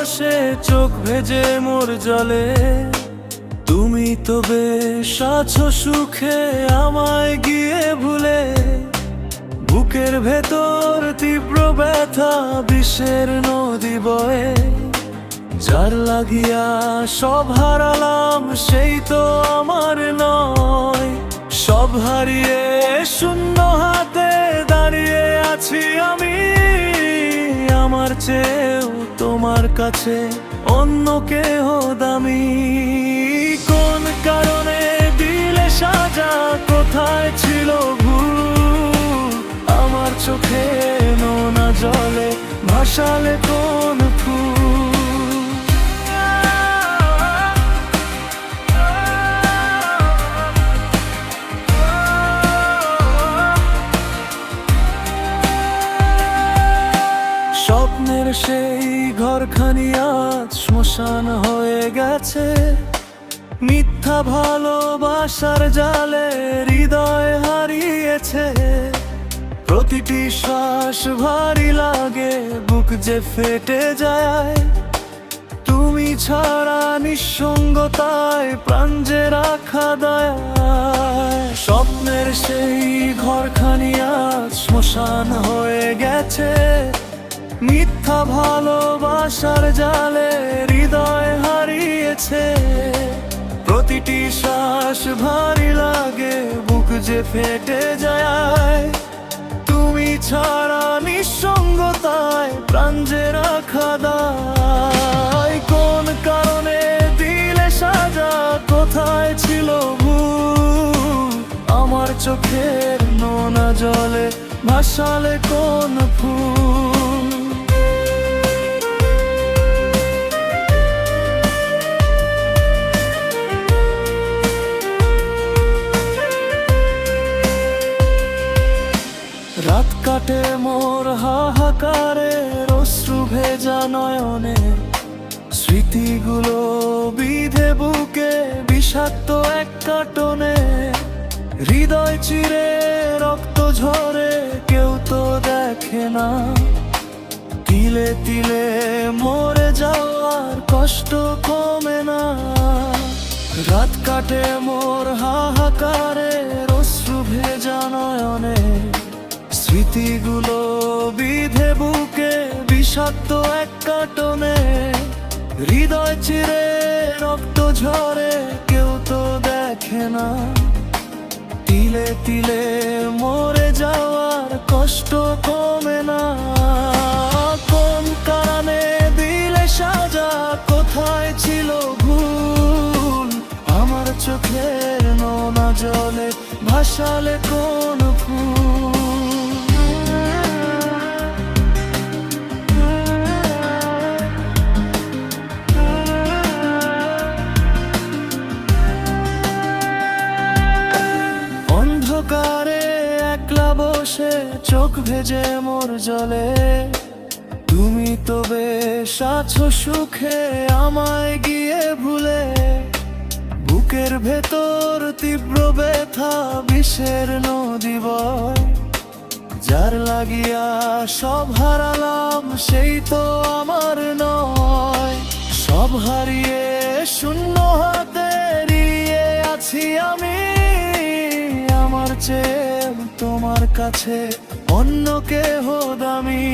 ভালোবাসে চোখ ভেজে মোর জলে। তুমি তো বেশ আছো সুখে আমায় গিয়ে ভুলে। বুকের ভেতর তীব্র ব্যথা বিষের নদী বয়ে। যার লাগিয়া সব হারালাম সেই তো আমার নয়। সব হারিয়ে শূন্য হাতে দাঁড়িয়ে আছি আমি। আমার চেয়েও তোমার কাছে অন্য কেহ দামি। কোন কারণে দিলে সাজা, কোথায় ছিল ভুল? আমার চোখে নোনা জলে ভাসালে কোন ফুল? স্বপ্নের সেই ঘরখানি আজ শ্মশান হয়ে গেছে। মিথ্যা ভালোবাসার জালে হৃদয় হারিয়েছে। প্রতিটি শ্বাস ভারী লাগে, বুক যে ফেটে যায়। তুমি ছাড়া নিঃসঙ্গতায় প্রাণ যে রাখা দায়। স্বপ্নের সেই ঘরখানি আজ শ্মশান হয়ে গেছে। মিথ্যা ভালোবাসার জালে হৃদয় হারিয়েছে। প্রতিটি শ্বাস ভারী লাগে, বুক যে ফেটে যায়। তুমি ছাড়া নিঃসঙ্গতায় প্রাণ যে রাখা দায়। কোন কারণে দিলে সাজা, কোথায় ছিল ভুল? আমার চোখের নোনা জলে ভাসালে কোন ফুল? রাত কাটে মোর হাহাকারে, অশ্রু ভেজা নয়নে। স্মৃতিগুলো বিধে বুকে বিষাক্ত এক কাটনে। হৃদয় চিরে রক্ত ঝরে, কেউ তো দেখে না। তিলে তিলে মরে যাওয়ার কষ্ট কমে না। রাত কাটে মোর হাহাকারে, অশ্রু ভেজা নয়নে। স্মৃতিগুলো বিধে বুকে বিষাক্ত এক কাটনে। হৃদয় চিরে রক্ত ঝরে, কেউ তো দেখে না। তিলে তিলে মরে যাওয়ার কষ্ট কমে না। কোন কারণে দিলে সাজা, কোথায় ছিল ভুল? আমার চোখের নোনা জলে ভাসালে কোন ফুল? অন্ধকারে একলা বসে চোখ ভেজে মোর জলে। তুমি তো বেশ আছো সুখে আমায় গিয়ে ভুলে। বুকের ভেতর তীব্র ব্যথা বিষের নদী বয়। যার লাগিয়া সব হারালাম সেই তো আমার নয়। সব হারিয়ে শূন্য হাতে দাঁড়িয়ে আছি আমি। আমার চেয়ে তোমার কাছে অন্য কেহ দামি।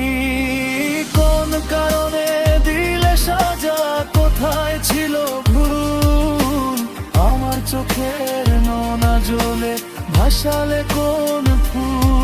কোন কারণে দিলে সাজা, কোথায় ছিল ভুল? আমার চোখের নোনা জলে ভাসালে কোন ফুল?